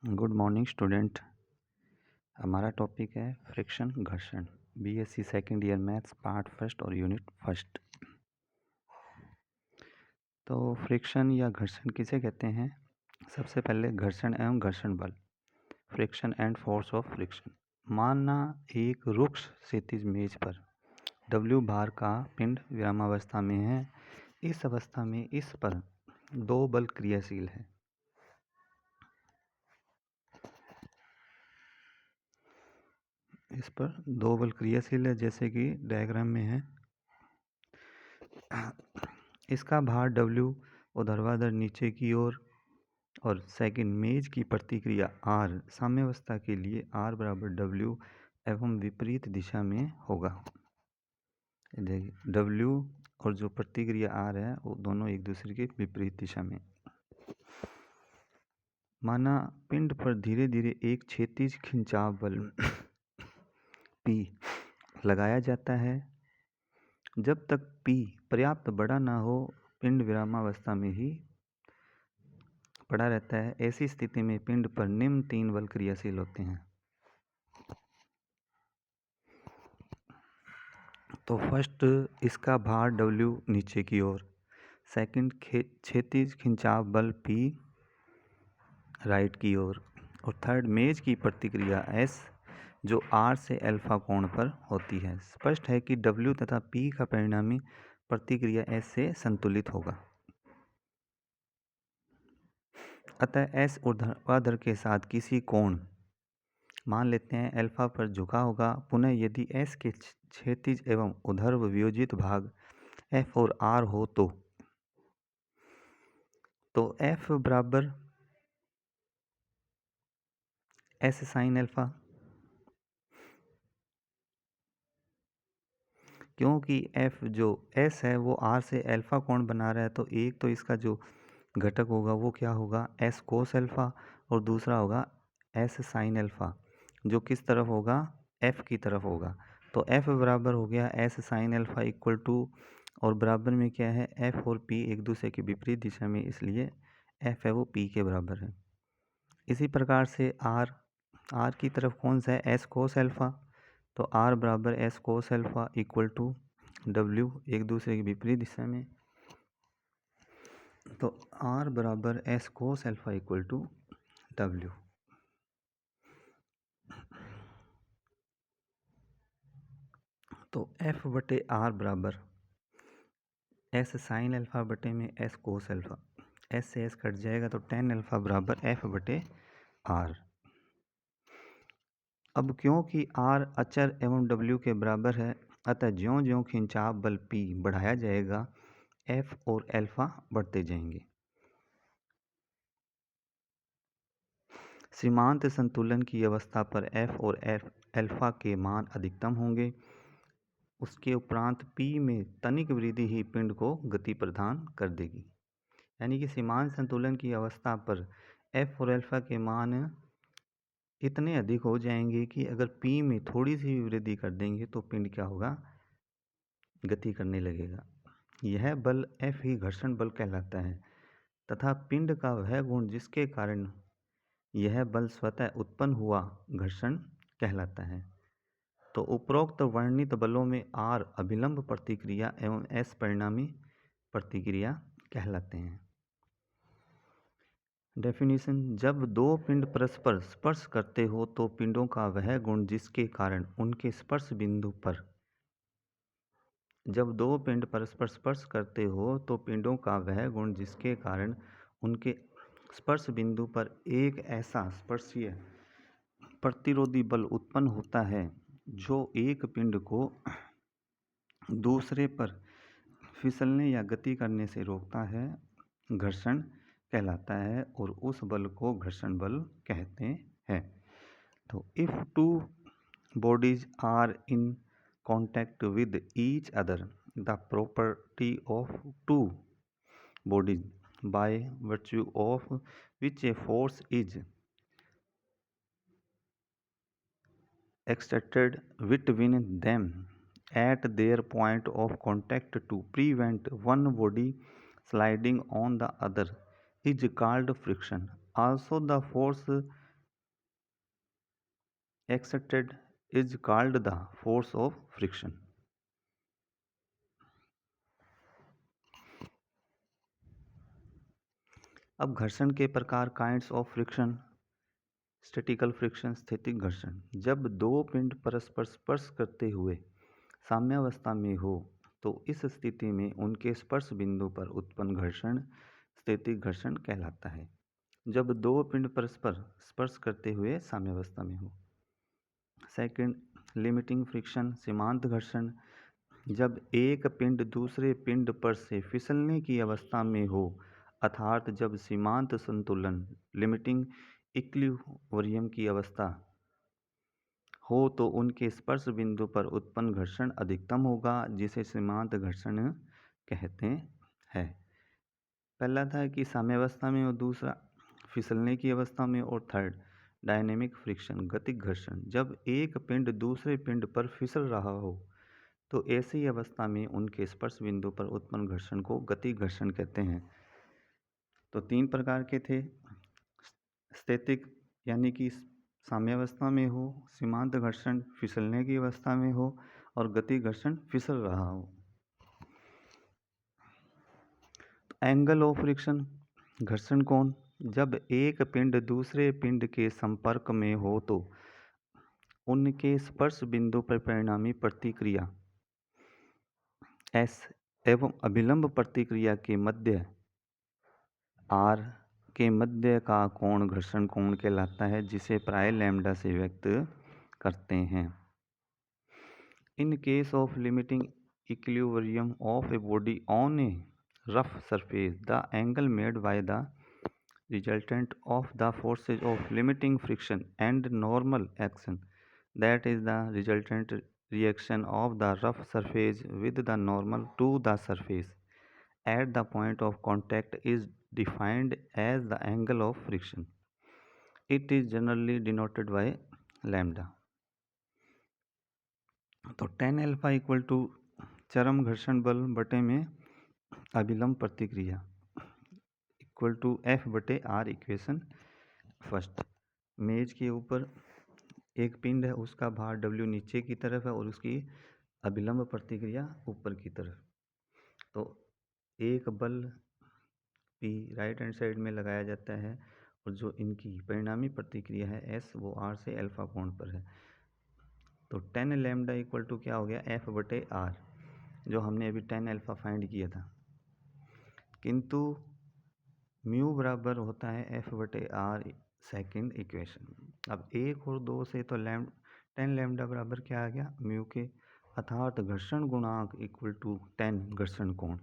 Good morning student. हमारा topic है friction घर्षण, BSc second year maths part first और यूनिट फर्स्ट। तो फ्रिक्शन या घर्षण किसे कहते हैं? सबसे पहले घर्षण एवं घर्षण बल, friction and force of friction. माना एक रुक्ष क्षैतिज मेज पर W भार का पिंड विरामावस्था में है। इस अवस्था में इस पर दो बल क्रियाशील है। इस पर दो बल क्रियाशील है, जैसे कि डायग्राम में है। इसका भार W ऊर्ध्वाधर नीचे की ओर और सेकंड मेज की प्रतिक्रिया R साम्यावस्था के लिए R बराबर W एवं विपरीत दिशा में होगा। देखिए W और जो प्रतिक्रिया R है वो दोनों एक दूसरे के विपरीत दिशा में। माना पिंड पर धीरे धीरे एक क्षैतिज खिंचाव बल P लगाया जाता है। जब तक P पर्याप्त बड़ा ना हो, पिंड विरामावस्था में ही पड़ा रहता है। ऐसी स्थिति में पिंड पर निम्न तीन बल क्रियाशील होते हैं। तो फर्स्ट, इसका भार W नीचे की ओर, सेकंड क्षैतिज खिंचाव बल P राइट की ओर, और थर्ड मेज की प्रतिक्रिया S जो R से अल्फा कोण पर होती है। स्पष्ट है कि W तथा P का परिणामी प्रतिक्रिया S से संतुलित होगा। अतः S ऊर्ध्वाधर के साथ किसी कोण, मान लेते हैं अल्फा पर झुका होगा। पुनः यदि S के क्षैतिज एवं ऊर्ध्व वियोजित भाग F और R हो तो F बराबर S साइन अल्फा, क्योंकि F जो S है वो R से अल्फा कोण बना रहा है। तो एक तो इसका जो घटक होगा वो क्या होगा, S कोस अल्फा, और दूसरा होगा S साइन अल्फा, जो किस तरफ होगा, F की तरफ होगा। तो F बराबर हो गया S sine alpha equal to, और बराबर में क्या है, F और P एक दूसरे के विपरीत दिशा में, इसलिए F है वो P के बराबर है। इसी प्रकार से R की तरफ कौन सा है, S कोस अल्फा, तो R बराबर S cos alpha equal to W, एक दूसरे के विपरीत दिशा में। तो R बराबर S cos alpha equal to W। तो F बटे R बराबर S साइन अल्फा बटे में S कोस अल्फा, S से S कट जाएगा तो tan अल्फा बराबर F बटे R। अब क्योंकि R अचर एवं W के बराबर है, अतः ज्यों ज्यों खिंचाव बल P बढ़ाया जाएगा F और अल्फा बढ़ते जाएंगे। सीमांत संतुलन की अवस्था पर F और अल्फा के मान अधिकतम होंगे। उसके उपरांत P में तनिक वृद्धि ही पिंड को गति प्रदान कर देगी। यानी कि सीमांत संतुलन की अवस्था पर F और अल्फा के मान इतने अधिक हो जाएंगे कि अगर P में थोड़ी सी भी वृद्धि कर देंगे तो पिंड क्या होगा, गति करने लगेगा। यह बल F ही घर्षण बल कहलाता है तथा पिंड का वह गुण जिसके कारण यह बल स्वतः उत्पन्न हुआ घर्षण कहलाता है। तो उपरोक्त वर्णित बलों में R अभिलंब प्रतिक्रिया एवं S परिणामी प्रतिक्रिया कहलाते हैं। डेफिनेशन, जब दो पिंड परस्पर स्पर्श करते हो तो पिंडों का वह गुण जिसके कारण उनके स्पर्श बिंदु पर, जब दो पिंड परस्पर स्पर्श करते हो तो पिंडों का वह गुण जिसके कारण उनके स्पर्श बिंदु पर एक ऐसा स्पर्शीय प्रतिरोधी बल उत्पन्न होता है जो एक पिंड को दूसरे पर फिसलने या गति करने से रोकता है, घर्षण कहलाता है, और उस बल को घर्षण बल कहते हैं। तो if two bodies are in contact with each other, the property of two bodies by virtue of which a force is exerted between them at their point of contact to prevent one body sliding on the other is called friction. Also, the force exerted is called the force of friction. अब घर्षण के प्रकार, kinds of friction, statistical friction, स्थितिक घर्षण। जब दो पिंड परस्पर स्पर्श करते हुए साम्यावस्था में हो तो इस स्थिति में उनके स्पर्श बिंदु पर उत्पन्न घर्षण स्थितिक घर्षण कहलाता है। जब दो पिंड परस्पर स्पर्श करते हुए साम्यावस्था में हो। सेकंड, लिमिटिंग फ्रिक्शन, सीमांत घर्षण। जब एक पिंड दूसरे पिंड पर से फिसलने की अवस्था में हो, अर्थात जब सीमांत संतुलन, लिमिटिंग इक्विलिब्रियम की अवस्था हो, तो उनके स्पर्श बिंदु पर उत्पन्न घर्षण अधिकतम होगा, जिसे सीमांत घर्षण कहते हैं। पहला था कि साम्यावस्था में, और दूसरा फिसलने की अवस्था में, और थर्ड डायनेमिक फ्रिक्शन, गतिक घर्षण। जब एक पिंड दूसरे पिंड पर फिसल रहा हो तो ऐसी अवस्था में उनके स्पर्श बिंदु पर उत्पन्न घर्षण को गतिक घर्षण कहते हैं। तो तीन प्रकार के थे, स्थितिक यानी कि साम्यावस्था में हो, सीमांत घर्षण फिसलने की अवस्था में हो, और गतिक घर्षण फिसल रहा हो। एंगल ऑफ फ्रिक्शन, घर्षण कोण। जब एक पिंड दूसरे पिंड के संपर्क में हो तो उनके स्पर्श बिंदु पर परिणामी प्रतिक्रिया एस एवं अभिलंब प्रतिक्रिया के मध्य आर के मध्य का कोण घर्षण कोण कहलाता है, जिसे प्राय लैम्डा से व्यक्त करते हैं। In case of limiting equilibrium of a body on A rough surface, the angle made by the resultant of the forces of limiting friction and normal action, that is the resultant reaction of the rough surface with the normal to the surface at the point of contact, is defined as the angle of friction. It is generally denoted by lambda. तो tan alpha equal to चरम घर्षण बल बटे में अभिलंब प्रतिक्रिया equal to F बटे are. Equation first, मेज के ऊपर एक पिंड है, उसका भार डब्ल्यू नीचे की तरफ है और उसकी अभिलंब प्रतिक्रिया ऊपर की तरफ। तो एक बल पी राइट हैंड साइड में लगाया जाता है और जो इनकी परिणामी प्रतिक्रिया है एस, वो आर से अल्फा कोण पर है। तो टेन लैम्डा इक्वल टू क्या हो गया, एफ बटे आर, जो हमने अभी टेन अल्फा फाइंड किया था। किंतु म्यू बराबर होता है एफ बटे आर, सेकेंड इक्वेशन। अब एक और दो से तो टेन लैम्डा बराबर क्या आ गया, म्यू के, अर्थात घर्षण गुणांक इक्वल टू टेन घर्षण कोण।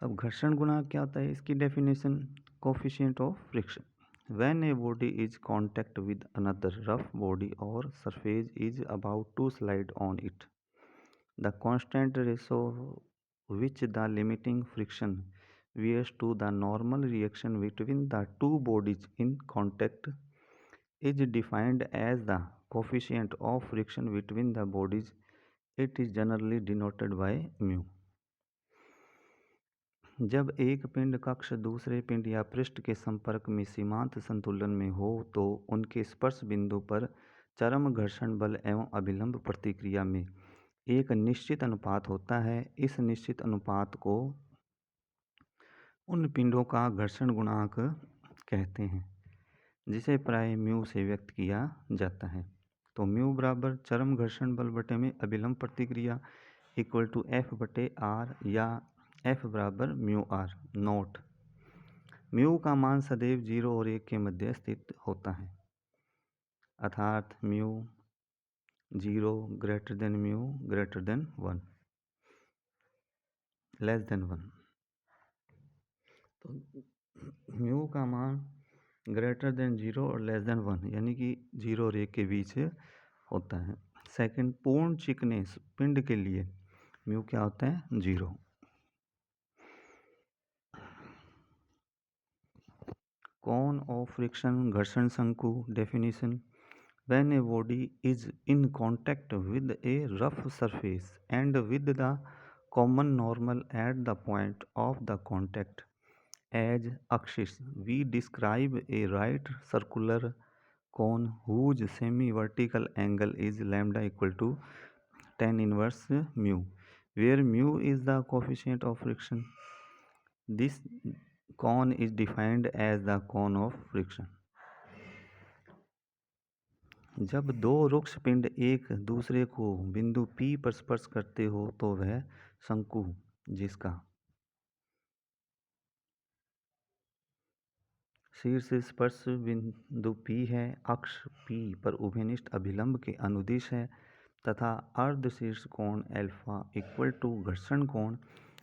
अब घर्षण गुणांक क्या होता है, इसकी definition, coefficient of friction when a body is contact with another rough body or surface is about to slide on it, the constant ratio which the limiting friction bears to the normal reaction between the two bodies in contact is defined as the coefficient of friction between the bodies. It is generally denoted by mu. जब एक पिंड कक्ष दूसरे पिंड या पृष्ठ के संपर्क में सीमांत संतुलन में हो तो उनके स्पर्श बिंदु पर चरम घर्षण बल एवं अभिलंब प्रतिक्रिया में एक निश्चित अनुपात होता है। इस निश्चित अनुपात को उन पिंडों का घर्षण गुणांक कहते हैं, जिसे प्राय म्यू से व्यक्त किया जाता है। तो म्यू बराबर चरम घर्षण बल बटे में अभिलंब प्रतिक्रिया इक्वल टू एफ बटे आर, या एफ बराबर म्यू आर नोट। म्यू का मान सदैव 0 और 1 के मध्य स्थित होता है, अर्थात mu 0 greater than mu greater than 1 less than 1। तो म्यू का मान ग्रेटर देन 0 और लेस देन 1 यानी कि 0 और 1 के बीच होता है। सेकंड, पूर्ण चिकने पिंड के लिए म्यू क्या होता है, 0। कोन ऑफ फ्रिक्शन, घर्षण शंकु, definition, when a body is in contact with a rough surface and with the common normal at the point of the contact, as axis. We describe a right circular cone whose semi-vertical angle is lambda equal to tan inverse mu, where mu is the coefficient of friction. This cone is defined as the cone of friction. जब दो रुक्ष पिंड एक दूसरे को बिंदु P पर स्पर्श करते हो तो वह शंकु जिसका शीर्ष स्पर्श बिंदु P है, अक्ष P पर उभयनिष्ठ अभिलंब के अनुदिश है तथा अर्ध शीर्ष कोण अल्फा इक्वल टू घर्षण कोण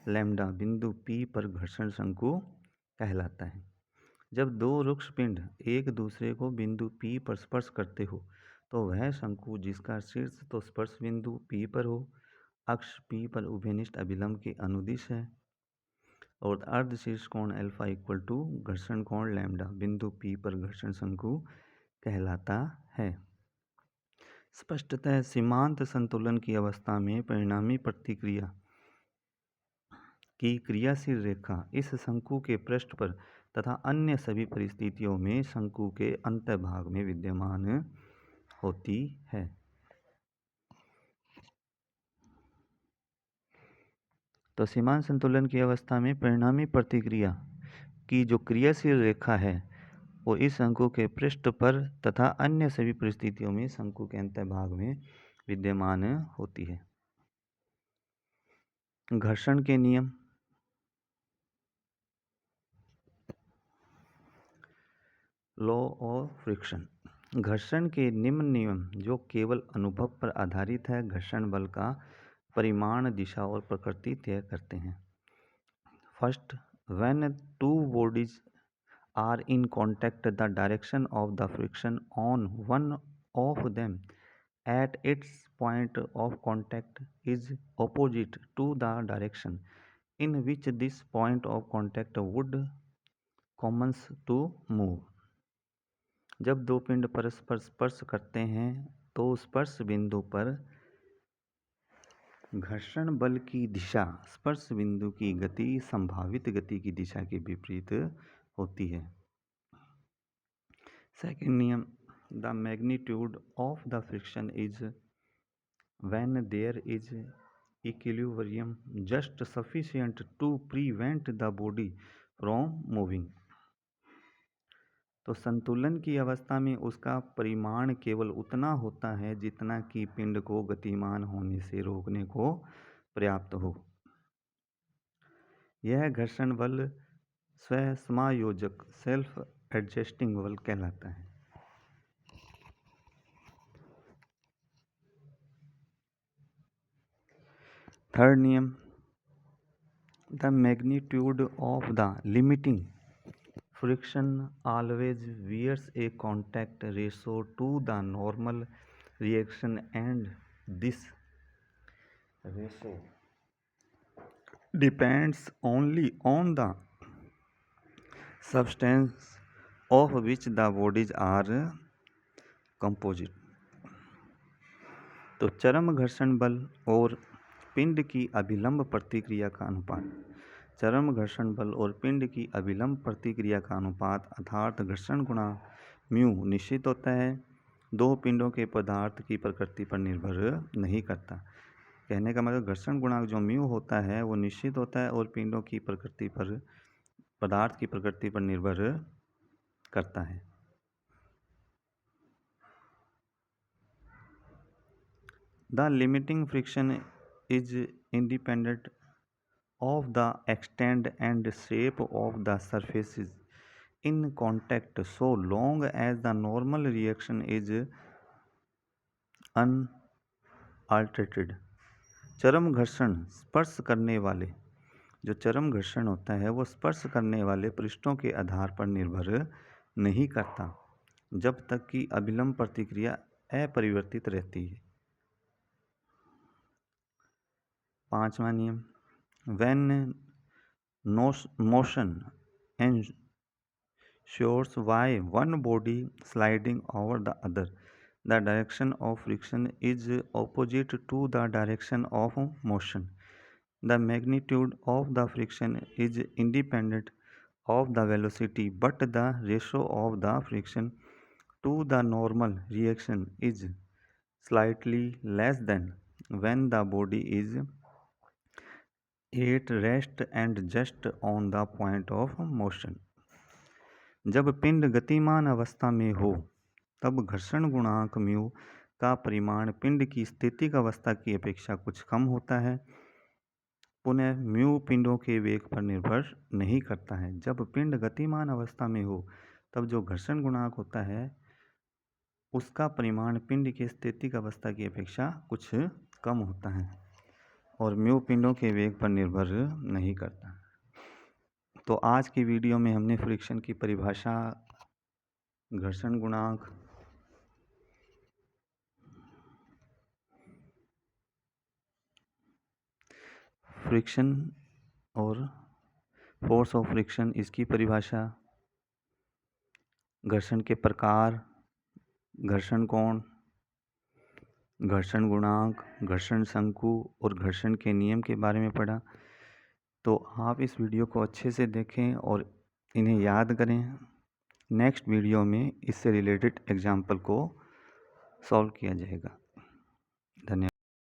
लैम्डा बिंदु P पर घर्षण शंकु कहलाता है। जब दो रुक्ष पिंड एक दूसरे को बिंदु P पर स्पर्श करते हो तो वह शंकु जिसका शीर्ष तो स्पर्श बिंदु P पर हो, अक्ष P पर उभयनिष्ठ अभिलंब के अनुदिश है और अर्ध शीर्ष कोण अल्फा इक्वल टू घर्षण कोण लैम्डा बिंदु P पर घर्षण शंकु कहलाता है। स्पष्टतः सीमांत संतुलन की अवस्था में परिणामी प्रतिक्रिया की क्रियाशील रेखा इस शंकु के पृष्ठ पर तथा अन्य सभी परिस्थितियों में शंकु के अंतर्भाग में विद्यमान होती है। तो सीमांत संतुलन की अवस्था में परिणामी प्रतिक्रिया की जो क्रियाशील रेखा है वो इस शंकु के पृष्ठ पर तथा अन्य सभी परिस्थितियों में शंकु के अंतर्भाग में विद्यमान होती है। घर्षण के नियम। Law of friction. घर्षण के निम्न नियम जो केवल अनुभव पर आधारित है घर्षण बल का परिमाण, दिशा और प्रकृति तय करते हैं। First, when two bodies are in contact the direction of the friction on one of them at its point of contact is opposite to the direction in which this point of contact would commence to move. जब दो पिंड परस्पर स्पर्श करते हैं तो स्पर्श बिंदु पर घर्षण बल की दिशा स्पर्श बिंदु की गति संभावित गति की दिशा के विपरीत होती है। सेकंड नियम, the magnitude of the friction is when there is equilibrium just sufficient to prevent the body from moving. तो संतुलन की अवस्था में उसका परिमाण केवल उतना होता है जितना कि पिंड को गतिमान होने से रोकने को पर्याप्त हो। यह घर्षण बल स्वसमायोजक सेल्फ एडजस्टिंग बल कहलाता है। थर्ड नियम, the magnitude of the limiting friction always bears a contact ratio to the normal reaction and this ratio depends only on the substance of which the bodies are composite. तो चरम घर्षण बल और पिंड की अभिलंब प्रतिक्रिया का अनुपात। चरम घर्षण बल और पिंड की अभिलंब प्रतिक्रिया का अनुपात अर्थात घर्षण गुणांक म्यू निश्चित होता है, दो पिंडों के पदार्थ की प्रकृति पर निर्भर नहीं करता। कहने का मतलब घर्षण गुणांक जो म्यू होता है वो निश्चित होता है और पिंडों की प्रकृति पर पदार्थ की प्रकृति पर निर्भर करता है। The limiting friction is independent of the extent and shape of the surfaces in contact so long as the normal reaction is unaltered. चरम घर्षण स्पर्श करने वाले जो चरम घर्षण होता है वो स्पर्श करने वाले पृष्ठों के आधार पर निर्भर नहीं करता जब तक कि अभिलंब प्रतिक्रिया अपरिवर्तित रहती है। पांचवा नियम, when motion ensures by one body sliding over the other, the direction of friction is opposite to the direction of motion. The magnitude of the friction is independent of the velocity, but the ratio of the friction to the normal reaction is slightly less than when the body is at rest and just on the point of motion. जब पिंड गतिमान अवस्था में हो तब घर्षण गुणांक mu का परिमाण पिंड की स्थितिक अवस्था की अपेक्षा कुछ कम होता है। पुनः म्यू पिंडों के वेग पर निर्भर नहीं करता है। जब पिंड गतिमान अवस्था में हो तब जो घर्षण गुणांक होता है उसका परिमाण पिंड की स्थितिक अवस्था की अपेक्षा कुछ कम होता है और म्यू पिंडों के वेग पर निर्भर नहीं करता। तो आज की वीडियो में हमने फ्रिक्शन की परिभाषा, घर्षण गुणांक, फ्रिक्शन और फोर्स ऑफ फ्रिक्शन इसकी परिभाषा, घर्षण के प्रकार, घर्षण कोण, घर्षण गुणांक, घर्षण शंकु और घर्षण के नियम के बारे में पढ़ा। तो आप इस वीडियो को अच्छे से देखें और इन्हें याद करें। नेक्स्ट वीडियो में इससे रिलेटेड एग्जाम्पल को सॉल्व किया जाएगा। धन्यवाद।